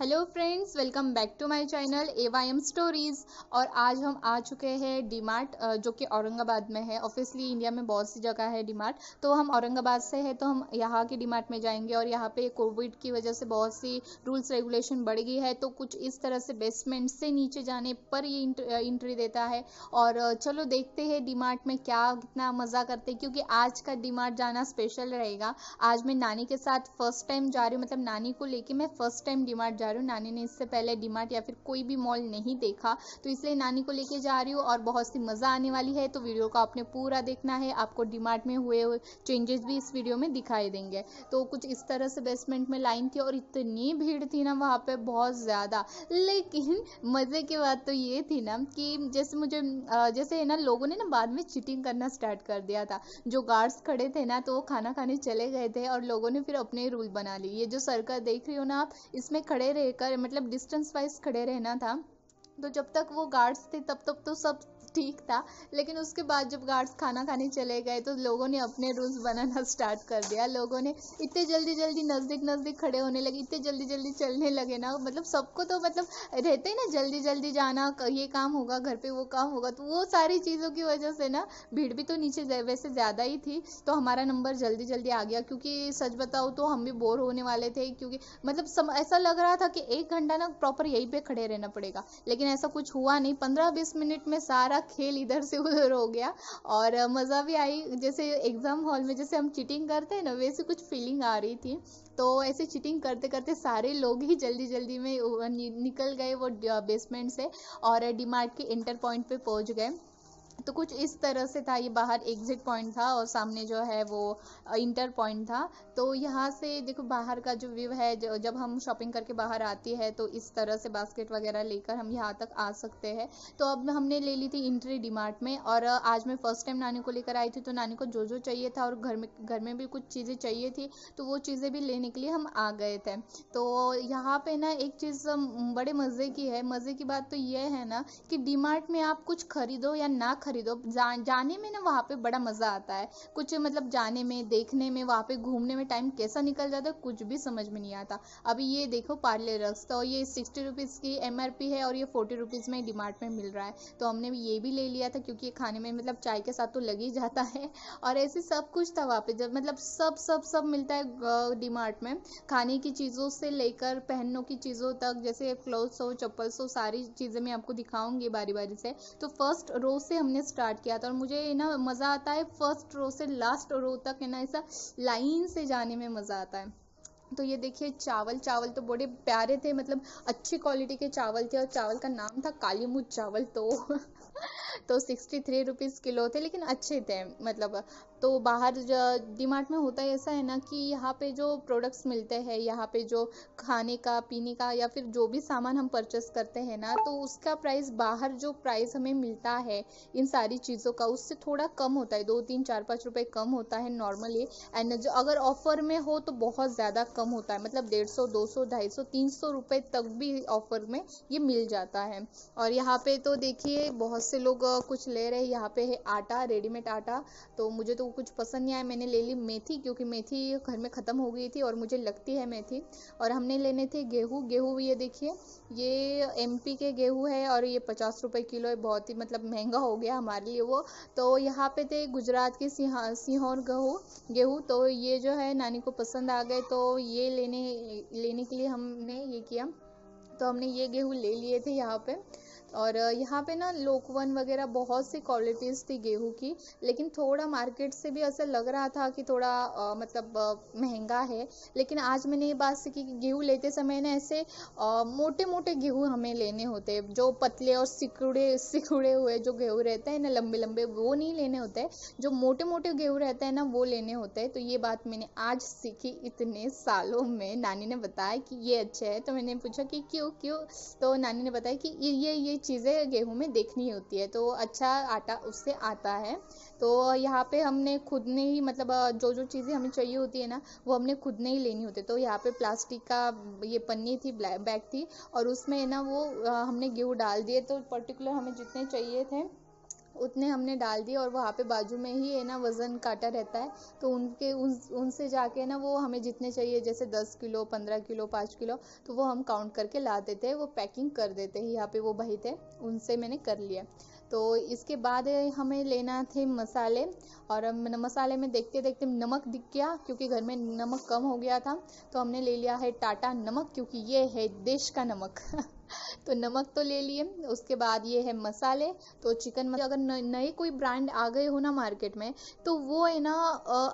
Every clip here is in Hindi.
Hello friends, welcome back to my channel AYM stories. और आज हम आ चुके हैं डीमार्ट, जो कि औरंगाबाद में है। ऑब्वियसली इंडिया में बहुत सी जगह है डीमार्ट, तो हम औरंगाबाद से है तो हम यहाँ के डीमार्ट में जाएंगे। और यहाँ पे कोविड की वजह से बहुत सी रूल्स रेगुलेशन बढ़ गई है, तो कुछ इस तरह से बेसमेंट से नीचे जाने पर ये एंट्री देता है। और चलो देखते हैं डीमार्ट में क्या कितना मज़ा करते हैं, क्योंकि आज का डीमार्ट जाना स्पेशल रहेगा। आज मैं नानी के साथ फर्स्ट टाइम जा रही हूँ, मतलब नानी को लेके मैं फर्स्ट टाइम डीमार्ट जा रही हूँ। नानी ने इससे पहले डीमार्ट या फिर कोई भी मॉल नहीं देखा, तो इसलिए नानी को लेके जा रही हूँ और बहुत सी मज़ा आने वाली है। तो वीडियो को आपने पूरा देखना है, आपको डीमार्ट में हुए चेंजेस भी इस वीडियो में दिखाई देंगे। तो कुछ इस तरह से बेसमेंट में लाइन थी और इतनी भीड़ थी ना वहाँ पे, बहुत ज़्यादा। लेकिन मज़े की बात तो ये थी ना कि जैसे मुझे जैसे है ना, लोगों ने ना बाद में चीटिंग करना स्टार्ट कर दिया था। जो गार्ड्स खड़े थे ना, तो वो खाना खाने चले गए थे और लोगों ने फिर अपने रूल बना लिए। ये जो सर्कल देख रही हो ना आप, इसमें खड़े रहकर मतलब डिस्टेंस वाइज खड़े रहना था। तो जब तक वो गार्ड्स थे तब तक तो सब ठीक था, लेकिन उसके बाद जब गार्ड्स खाना खाने चले गए तो लोगों ने अपने रूल्स बनाना स्टार्ट कर दिया। लोगों ने इतने जल्दी जल्दी नज़दीक नज़दीक खड़े होने लगे, इतने जल्दी जल्दी चलने लगे ना, मतलब सबको तो मतलब रहते ही ना जल्दी जल्दी जाना, ये काम होगा घर पे, वो काम होगा, तो वो सारी चीज़ों की वजह से ना भीड़ भी तो नीचे वैसे ज़्यादा ही थी। तो हमारा नंबर जल्दी जल्दी आ गया, क्योंकि सच बताओ तो हम भी बोर होने वाले थे, क्योंकि मतलब ऐसा लग रहा था कि 1 घंटा ना प्रॉपर यहीं पे खड़े रहना पड़ेगा। लेकिन ऐसा कुछ हुआ नहीं, 15-20 मिनट में सारा खेल इधर से उधर हो गया। और मज़ा भी आई। जैसे एग्जाम हॉल में जैसे हम चीटिंग करते हैं ना, वैसे कुछ फीलिंग आ रही थी। तो ऐसे चीटिंग करते करते सारे लोग ही जल्दी जल्दी में निकल गए वो बेसमेंट से और डीमार्ट के इंटर पॉइंट पे पहुंच गए। तो कुछ इस तरह से था। ये बाहर एग्जिट पॉइंट था और सामने जो है वो इंटर पॉइंट था। तो यहाँ से देखो बाहर का जो व्यू है, जब हम शॉपिंग करके बाहर आती है तो इस तरह से बास्केट वगैरह लेकर हम यहाँ तक आ सकते हैं। तो अब हमने ले ली थी एंट्री डीमार्ट में। और आज मैं फर्स्ट टाइम नानी को लेकर आई थी, तो नानी को जो जो चाहिए था और घर में भी कुछ चीज़ें चाहिए थी, तो वो चीज़ें भी लेने के लिए हम आ गए थे। तो यहाँ पे ना एक चीज़ बड़े मज़े की है। मज़े की बात तो ये है ना कि डीमार्ट में आप कुछ खरीदो या ना खरीदो, जाने में ना वहाँ पे बड़ा मज़ा आता है। कुछ मतलब जाने में, देखने में, वहाँ पे घूमने में टाइम कैसा निकल जाता है कुछ भी समझ में नहीं आता। अभी ये देखो पार्ले रक्स, तो ये 60 रुपीज़ की MRP है और ये 40 रुपीज़ में डीमार्ट में मिल रहा है। तो हमने ये भी ले लिया था, क्योंकि ये खाने में मतलब चाय के साथ तो लग ही जाता है। और ऐसे सब कुछ था वहाँ पे, जब मतलब सब सब सब मिलता है डीमार्ट में। खाने की चीज़ों से लेकर पहनने की चीज़ों तक, जैसे क्लोथ्स हो, चप्पल्स हो, सारी चीज़ें मैं आपको दिखाऊंगी बारी बारी से। तो फर्स्ट रो से हमने स्टार्ट किया था और मुझे ना मज़ा आता है फर्स्ट रो से लास्ट रो तक, है ना, ऐसा लाइन से जाने में मज़ा आता है। तो ये देखिए चावल चावल तो बड़े प्यारे थे, मतलब अच्छी क्वालिटी के चावल थे और चावल का नाम था काली मुँह चावल। तो 63 रुपीज़ किलो थे, लेकिन अच्छे थे मतलब। तो बाहर डीमार्ट में होता है ऐसा है ना कि यहाँ पे जो प्रोडक्ट्स मिलते हैं, यहाँ पे जो खाने का पीने का या फिर जो भी सामान हम परचेस करते हैं ना, तो उसका प्राइस बाहर जो प्राइस हमें मिलता है इन सारी चीज़ों का, उससे थोड़ा कम होता है, 2 3 4 5 रुपए कम होता है नॉर्मली। एंड जो अगर ऑफर में हो तो बहुत ज़्यादा कम होता है, मतलब 150 200 250 300 रुपए तक भी ऑफर में ये मिल जाता है। और यहाँ पे तो देखिए बहुत से लोग कुछ ले रहे हैं। यहाँ पे है आटा, रेडीमेड आटा। तो मुझे तो कुछ पसंद नहीं आया, मैंने ले ली मेथी, क्योंकि मेथी घर में ख़त्म हो गई थी और मुझे लगती है मेथी। और हमने लेने थे गेहूँ। गेहूँ ये देखिए, ये MP के गेहूँ है और ये 50 रुपए किलो है, बहुत ही मतलब महंगा हो गया हमारे लिए वो। तो यहाँ पे थे गुजरात के सीहोर गेहूँ। तो ये जो है नानी को पसंद आ गए, तो ये लेने के लिए हमने ये किया। तो हमने ये गेहूँ ले लिए थे यहाँ पे। और यहाँ पे ना लोकवन वगैरह बहुत सी क्वालिटीज़ थी गेहूँ की, लेकिन थोड़ा मार्केट से भी ऐसा लग रहा था कि थोड़ा मतलब महंगा है। लेकिन आज मैंने ये बात सीखी कि गेहूँ लेते समय ना ऐसे मोटे मोटे गेहूँ हमें लेने होते हैं। जो पतले और सिकुड़े सिकुड़े हुए जो गेहूँ रहते हैं ना, लंबे लंबे, वो नहीं लेने होते हैं। जो मोटे मोटे गेहूँ रहते हैं ना, वो लेने होते हैं। तो ये बात मैंने आज सीखी इतने सालों में। नानी ने बताया कि ये अच्छे है, तो मैंने पूछा कि क्यों क्यों। तो नानी ने बताया कि ये चीज़ें गेहूं में देखनी होती है, तो अच्छा आटा उससे आता है। तो यहाँ पे हमने खुद ने ही मतलब जो जो चीज़ें हमें चाहिए होती है ना, वो हमने खुद ने ही लेनी होती है। तो यहाँ पे प्लास्टिक का ये पन्नी थी, बैग थी, और उसमें ना वो हमने गेहूँ डाल दिए। तो पर्टिकुलर हमें जितने चाहिए थे उतने हमने डाल दिए। और वहाँ पे बाजू में ही है ना वज़न काटा रहता है, तो उनसे जाके ना वो हमें जितने चाहिए, जैसे 10 किलो, 15 किलो, 5 किलो, तो वो हम काउंट करके ला देते हैं, वो पैकिंग कर देते हैं। यहाँ पे वो भाई थे, उनसे मैंने कर लिया। तो इसके बाद हमें लेना थे मसाले। और मसाले में देखते देखते नमक दिख गया, क्योंकि घर में नमक कम हो गया था, तो हमने ले लिया है टाटा नमक, क्योंकि ये है देश का नमक। तो नमक तो ले लिए। उसके बाद ये है मसाले। तो चिकन मसाले अगर नए कोई ब्रांड आ गए हो ना मार्केट में, तो वो है ना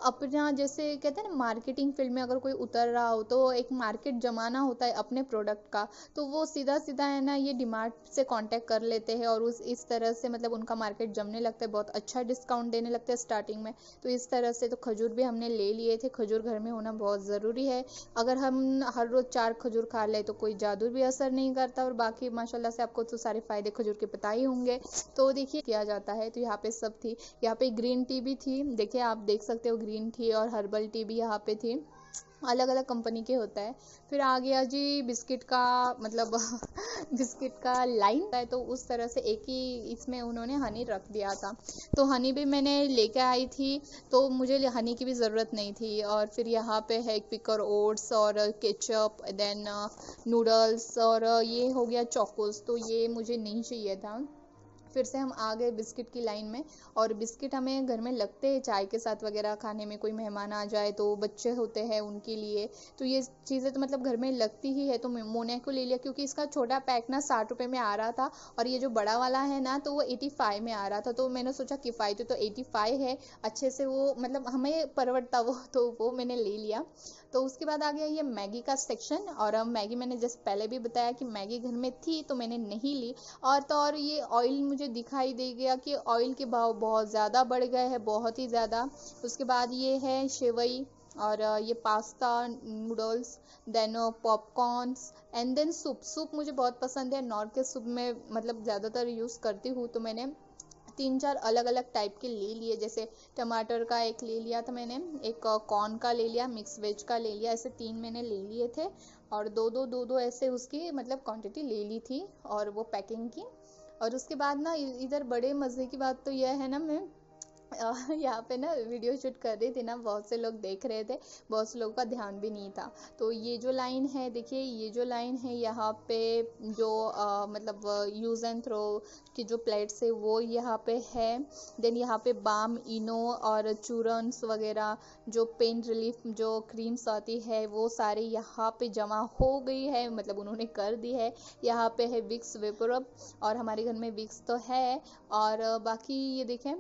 अपना, जैसे कहते हैं ना मार्केटिंग फील्ड में अगर कोई उतर रहा हो तो एक मार्केट जमाना होता है अपने प्रोडक्ट का, तो वो सीधा सीधा है ना ये डीमार्ट से कांटेक्ट कर लेते हैं, और इस तरह से मतलब उनका मार्केट जमने लगता है, बहुत अच्छा डिस्काउंट देने लगता है स्टार्टिंग में। तो इस तरह से तो खजूर भी हमने ले लिए थे। खजूर घर में होना बहुत ज़रूरी है। अगर हम हर रोज़ 4 खजूर खा ले तो कोई जादू भी असर नहीं करता, और बाकी माशाल्लाह से आपको तो सारे फ़ायदे खजूर के पता ही होंगे। तो देखिए किया जाता है। तो यहाँ पे सब थी, यहाँ पे ग्रीन टी भी थी, देखिए आप देख सकते हो ग्रीन टी और हर्बल टी भी यहाँ पे थी, अलग अलग कंपनी के होता है। फिर आ गया जी बिस्किट का, मतलब बिस्किट का लाइन है, तो उस तरह से एक ही इसमें उन्होंने हनी रख दिया था। तो हनी भी मैंने लेके आई थी, तो मुझे हनी की भी ज़रूरत नहीं थी। और फिर यहाँ पे है क्विकर ओट्स और केचप, देन नूडल्स, और ये हो गया चोकोस, तो ये मुझे नहीं चाहिए था। फिर से हम आ गए बिस्किट की लाइन में। और बिस्किट हमें घर में लगते हैं चाय के साथ वगैरह खाने में, कोई मेहमान आ जाए तो, बच्चे होते हैं उनके लिए, तो ये चीज़ें तो मतलब घर में लगती ही है। तो मोनाको ले लिया, क्योंकि इसका छोटा पैक ना 60 रुपये में आ रहा था, और ये जो बड़ा वाला है ना तो वो 85 में आ रहा था। तो मैंने सोचा किफ़ायती तो 85 है, अच्छे से वो मतलब हमें परवड़ता वो, तो वो मैंने ले लिया। तो उसके बाद आ गया ये मैगी का सेक्शन। और मैगी मैंने जैसे पहले भी बताया कि मैगी घर में थी तो मैंने नहीं ली। और तो और ये ऑयल मुझे दिखाई दे गया कि ऑयल के भाव बहुत ज़्यादा बढ़ गए हैं, बहुत ही ज़्यादा। उसके बाद ये है सेवई, और ये pasta, noodles, then popcorns, and then soup मुझे बहुत पसंद है। नॉर्थ के सूप में मतलब ज़्यादातर यूज़ करती हूँ, तो मैंने 3-4 अलग अलग टाइप के ले लिए। जैसे टमाटर का एक ले लिया था मैंने, एक कॉर्न का ले लिया, मिक्स वेज का ले लिया, ऐसे 3 मैंने ले लिए थे। और दो ऐसे उसकी मतलब क्वांटिटी ले ली थी, और वो पैकिंग की। और उसके बाद ना इधर बड़े मज़े की बात तो यह है ना, मैं यहाँ पे ना वीडियो शूट कर रही थी ना, बहुत से लोग देख रहे थे, बहुत से लोगों का ध्यान भी नहीं था। तो ये जो लाइन है देखिए, ये जो लाइन है यहाँ पे, जो मतलब यूज़ एंड थ्रो की जो प्लेट्स है वो यहाँ पे है। देन यहाँ पे बाम, इनो और चूरन्स वगैरह, जो पेन रिलीफ जो क्रीम्स आती है वो सारी यहाँ पे जमा हो गई है, मतलब उन्होंने कर दी है। यहाँ पे है विक्स वेपोरब, और हमारे घर में विक्स तो है। और बाकी ये देखें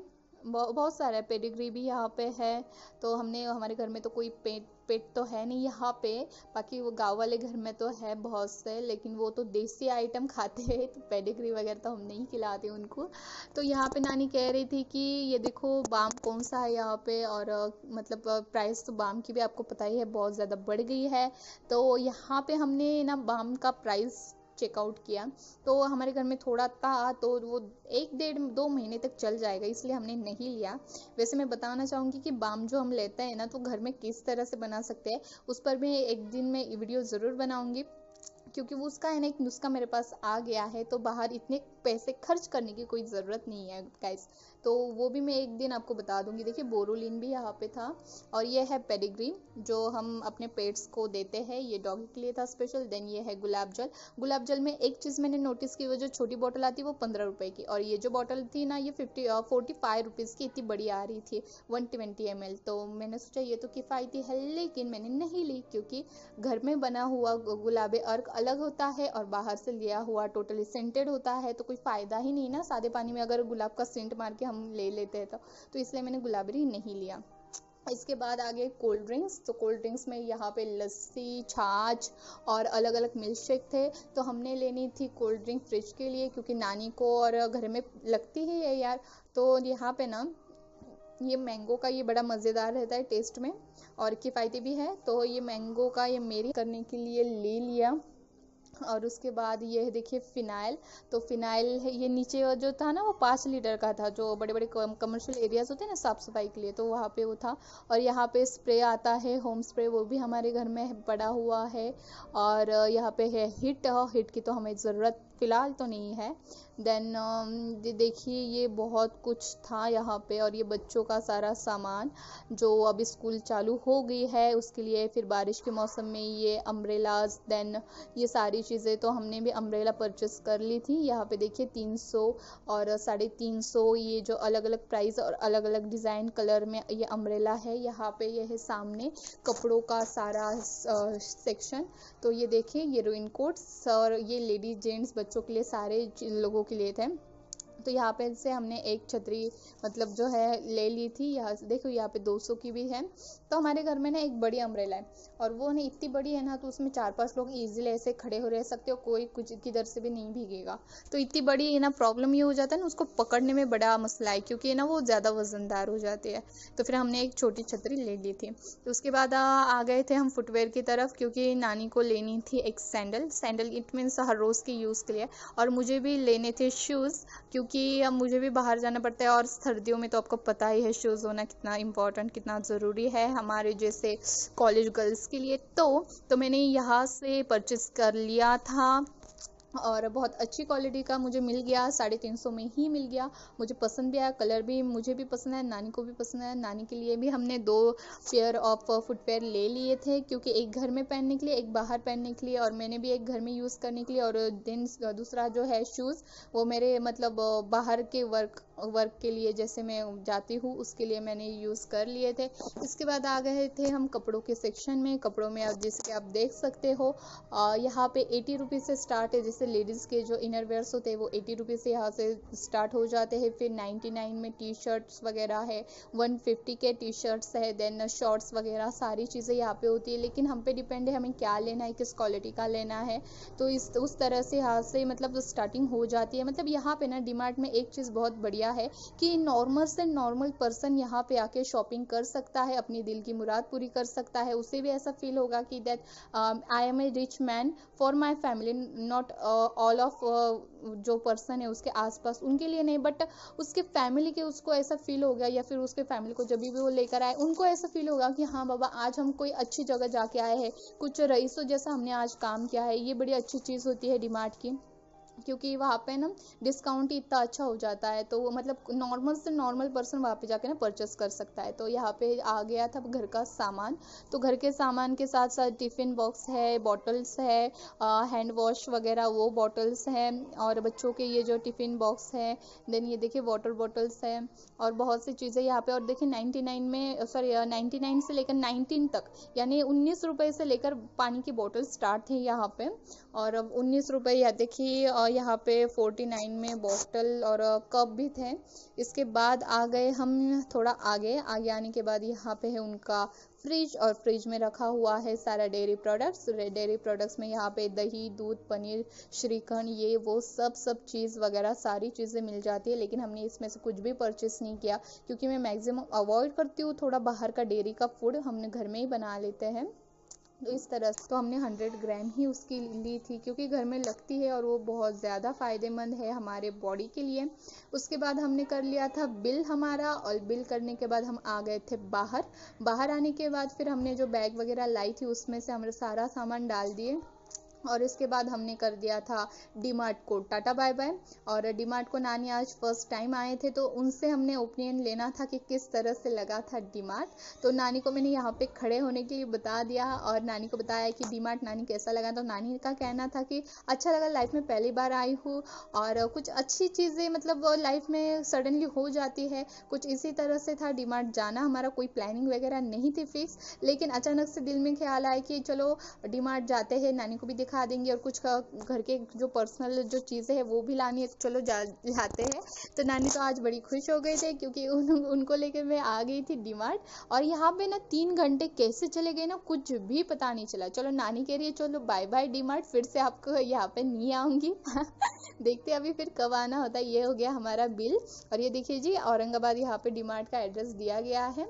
बहुत सारा है, पेडिग्री भी यहाँ पे है। तो हमने, हमारे घर में तो कोई पेट पेट तो है नहीं यहाँ पे, बाकी वो गांव वाले घर में तो है बहुत से, लेकिन वो तो देसी आइटम खाते हैं, तो पेडिग्री वगैरह तो हम नहीं खिलाते उनको। तो यहाँ पे नानी कह रही थी कि ये देखो बाम कौन सा है यहाँ पे, और मतलब प्राइस तो बाम की भी आपको पता ही है बहुत ज़्यादा बढ़ गई है। तो यहाँ पे हमने ना बाम का प्राइस चेकआउट किया, तो हमारे घर में थोड़ा था, तो वो 1-1.5-2 महीने तक चल जाएगा, इसलिए हमने नहीं लिया। वैसे मैं बताना चाहूँगी कि बाम जो हम लेते हैं ना, तो घर में किस तरह से बना सकते हैं, उस पर भी एक दिन मैं वीडियो ज़रूर बनाऊँगी, क्योंकि वो उसका है ना एक नुस्खा मेरे पास आ गया है, तो बाहर इतने पैसे खर्च करने की कोई ज़रूरत नहीं है गाइस। तो वो भी मैं एक दिन आपको बता दूंगी। देखिए बोरोलिन भी यहाँ पे था, और ये है पेडिग्री जो हम अपने पेट्स को देते हैं, ये डॉगी के लिए था स्पेशल। देन ये है गुलाब जल। गुलाब जल में एक चीज़ मैंने नोटिस की, वो जो छोटी बोतल आती है वो 15 रुपए की, और ये जो बोतल थी ना ये 45 रुपीज़ की इतनी बड़ी आ रही थी, 120 ml। तो मैंने सोचा ये तो किफ़ायती है, लेकिन मैंने नहीं ली, क्योंकि घर में बना हुआ गुलाब अर्क अलग होता है, और बाहर से लिया हुआ टोटली सेंटेड होता है, तो कोई फ़ायदा ही नहीं ना सादे पानी में अगर गुलाब का सेंट मार के हम ले लेते हैं तो इसलिए मैंने गुलाबरी नहीं लिया। इसके बाद आ गए कोल्ड ड्रिंक्स। तो कोल्ड ड्रिंक्स में यहाँ पे लस्सी, छाछ और अलग अलग मिल्क शेक थे। तो हमने लेनी थी कोल्ड ड्रिंक फ्रिज के लिए, क्योंकि नानी को और घर में लगती ही है यार। तो यहाँ पे ना ये मैंगो का ये बड़ा मज़ेदार रहता है टेस्ट में, और किफ़ायती भी है। तो ये मैंगो का ये मेरी करने के लिए ले लिया। और उसके बाद ये देखिए फिनाइल। तो फिनाइल है, ये नीचे जो था ना वो 5 लीटर का था, जो बड़े बड़े कमर्शियल एरियाज होते हैं ना साफ सफाई के लिए, तो वहाँ पे वो था। और यहाँ पे स्प्रे आता है, होम स्प्रे, वो भी हमारे घर में पड़ा हुआ है। और यहाँ पे है हिट, हिट की तो हमें ज़रूरत फ़िलहाल तो नहीं है। देन देखिए ये बहुत कुछ था यहाँ पे। और ये बच्चों का सारा सामान, जो अभी स्कूल चालू हो गई है उसके लिए, फिर बारिश के मौसम में ये अम्ब्रेलाज, देन ये सारी चीज़ें। तो हमने भी अम्ब्रेला परचेस कर ली थी। यहाँ पे देखिए 300 और 350, ये जो अलग अलग प्राइस और अलग अलग डिज़ाइन कलर में ये अम्ब्रेला है। यहाँ पे ये है सामने कपड़ों का सारा सेक्शन। तो ये देखिए ये रेन कोट्स, और ये लेडीज जेंट्स बच्चों के लिए सारे लोगों के लिए थे। तो यहाँ पे से हमने एक छतरी मतलब जो है ले ली थी। यहाँ से देखो यहाँ पे 200 की भी है। तो हमारे घर में ना एक बड़ी अम्ब्रेला है, और वो ना इतनी बड़ी है ना, तो उसमें 4-5 लोग इजीली ऐसे खड़े हो रह सकते हो, कोई कुछ किधर से भी नहीं भीगेगा। तो इतनी बड़ी है ना, प्रॉब्लम ये हो जाता है ना उसको पकड़ने में बड़ा मसला है, क्योंकि ना वो ज़्यादा वजनदार हो जाती है। तो फिर हमने एक छोटी छतरी ले ली थी। तो उसके बाद आ गए थे हम फुटवेयर की तरफ, क्योंकि नानी को लेनी थी एक सैंडल। सैंडल इट मीन्स हर रोज़ की यूज़ के लिए। और मुझे भी लेने थे शूज़, क्योंकि अब मुझे भी बाहर जाना पड़ता है, और सर्दियों में तो आपको पता ही है शूज़ होना कितना इम्पोर्टेंट, कितना ज़रूरी है हमारे जैसे कॉलेज गर्ल्स के लिए। तो मैंने यहाँ से परचेस कर लिया था, और बहुत अच्छी क्वालिटी का मुझे मिल गया, 350 में ही मिल गया। मुझे पसंद भी आया, कलर भी मुझे भी पसंद है, नानी को भी पसंद है। नानी के लिए भी हमने 2 पेयर ऑफ फुटवेयर ले लिए थे, क्योंकि एक घर में पहनने के लिए, एक बाहर पहनने के लिए, और मैंने भी एक घर में यूज़ करने के लिए। और देन दूसरा जो है शूज़, वो मेरे मतलब बाहर के वर्क के लिए, जैसे मैं जाती हूँ उसके लिए मैंने यूज़ कर लिए थे। इसके बाद आ गए थे हम कपड़ों के सेक्शन में। कपड़ों में अब जैसे कि आप देख सकते हो, यहाँ पे 80 रुपीज़ से स्टार्ट है। जैसे लेडीज़ के जो इनर वेयर्स होते हैं वो 80 रुपीज़ से यहाँ से स्टार्ट हो जाते हैं। फिर 99 में टी शर्ट्स वगैरह है, 150 के टी शर्ट्स है, देन शॉर्ट्स वगैरह सारी चीज़ें यहाँ पे होती है। लेकिन हम पे डिपेंड है हमें क्या लेना है, किस क्वालिटी का लेना है। तो उस तरह से यहाँ से मतलब स्टार्टिंग हो जाती है। मतलब यहाँ पे ना डीमार्ट में एक चीज़ बहुत बढ़िया है कि नॉर्मल से नॉर्मल पर्सन यहाँ पे आके शॉपिंग कर सकता है, अपनी दिल की मुराद पूरी कर सकता है। उसे भी ऐसा फील होगा कि that I am a rich man for my family, not all of जो पर्सन है उसके आसपास उनके लिए नहीं, बट उसके फैमिली के उसको ऐसा फील हो गया, या फिर उसके फैमिली को जब भी वो लेकर आए उनको ऐसा फील होगा कि हाँ बाबा आज हम कोई अच्छी जगह जाके आए हैं, कुछ रईसों जैसा हमने आज काम किया है। ये बड़ी अच्छी चीज़ होती है डीमार्ट की, क्योंकि वहाँ पे ना डिस्काउंट ही इतना अच्छा हो जाता है। तो मतलब नॉर्मल से नॉर्मल पर्सन वहाँ पे जाके ना परचेस कर सकता है। तो यहाँ पे आ गया था घर का सामान। तो घर के सामान के साथ साथ टिफ़िन बॉक्स है, बॉटल्स है, हैंड वॉश वगैरह वो बॉटल्स हैं, और बच्चों के ये जो टिफ़िन बॉक्स है, देन ये देखिए वाटर बॉटल्स है, और बहुत सी चीज़ें यहाँ पे। और देखिए 99 में, सॉरी 99 से लेकर 19 तक, यानी 19 रुपये से लेकर पानी की बोतल स्टार्ट है यहाँ पे। और अब 19 रुपये, या देखिए यहाँ पे 49 में बॉटल और कप भी थे। इसके बाद आ गए हम थोड़ा आगे आने के बाद यहाँ पे है उनका फ्रिज, और फ्रिज में रखा हुआ है सारा डेयरी प्रोडक्ट्स में यहाँ पे दही, दूध, पनीर, श्रीखंड, ये वो सब चीज़ वगैरह सारी चीज़ें मिल जाती है। लेकिन हमने इसमें से कुछ भी परचेस नहीं किया, क्योंकि मैं मैक्सिमम अवॉइड करती हूँ थोड़ा बाहर का डेयरी का फूड, हमने घर में ही बना लेते हैं। तो इस तरह से तो हमने 100 ग्राम ही उसकी ली थी, क्योंकि घर में लगती है और वो बहुत ज़्यादा फ़ायदेमंद है हमारे बॉडी के लिए। उसके बाद हमने कर लिया था बिल हमारा, और बिल करने के बाद हम आ गए थे बाहर आने के बाद फिर हमने जो बैग वगैरह लाई थी उसमें से हमने सारा सामान डाल दिए। और इसके बाद हमने कर दिया था डीमार्ट को टाटा बाय बाय। और डीमार्ट को नानी आज फर्स्ट टाइम आए थे, तो उनसे हमने ओपिनियन लेना था कि किस तरह से लगा था डीमार्ट। तो नानी को मैंने यहाँ पे खड़े होने के लिए बता दिया, और नानी को बताया कि डीमार्ट नानी कैसा लगा। तो नानी का कहना था कि अच्छा लगा, लाइफ में पहली बार आई हूँ, और कुछ अच्छी चीज़ें मतलब लाइफ में सडनली हो जाती है। कुछ इसी तरह से था डीमार्ट जाना, हमारा कोई प्लानिंग वगैरह नहीं थी फिक्स, लेकिन अचानक से दिल में ख्याल आया कि चलो डीमार्ट जाते हैं, नानी को भी दिखा देंगे, और कुछ घर के जो पर्सनल जो चीज़ें हैं वो भी लानी है, तो चलो जाते हैं। तो नानी तो आज बड़ी खुश हो गए थे, क्योंकि उनको लेकर मैं आ गई थी डीमार्ट। और यहाँ पे ना 3 घंटे कैसे चले गए ना कुछ भी पता नहीं चला। चलो नानी कह रही है चलो बाय बाय डीमार्ट, फिर से आपको यहाँ पे नहीं आऊँगी देखते अभी फिर कब आना होता है। ये हो गया हमारा बिल। और ये देखिए जी औरंगाबाद यहाँ पे डीमार्ट का एड्रेस दिया गया है।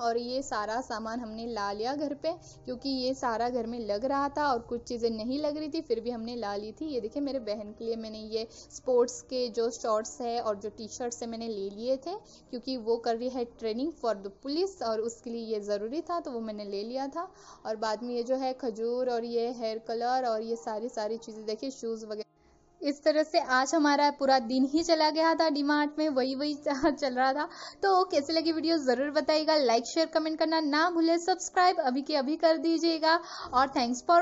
और ये सारा सामान हमने ला लिया घर पे, क्योंकि ये सारा घर में लग रहा था और कुछ चीज़ें नहीं लग रही थी, फिर भी हमने ला ली थी। ये देखिए, मेरे बहन के लिए मैंने ये स्पोर्ट्स के जो शॉर्ट्स है और जो टी शर्ट्स है मैंने ले लिए थे, क्योंकि वो कर रही है ट्रेनिंग फॉर द पुलिस और उसके लिए ये ज़रूरी था, तो वो मैंने ले लिया था। और बाद में ये जो है खजूर और ये हेयर कलर और ये सारी चीज़ें, देखिए शूज़ वगैरह। इस तरह से आज हमारा पूरा दिन ही चला गया था डीमार्ट में, वही चल रहा था। तो कैसी लगी वीडियो ज़रूर बताइएगा, लाइक शेयर कमेंट करना ना भूले, सब्सक्राइब अभी के अभी कर दीजिएगा। और थैंक्स फॉर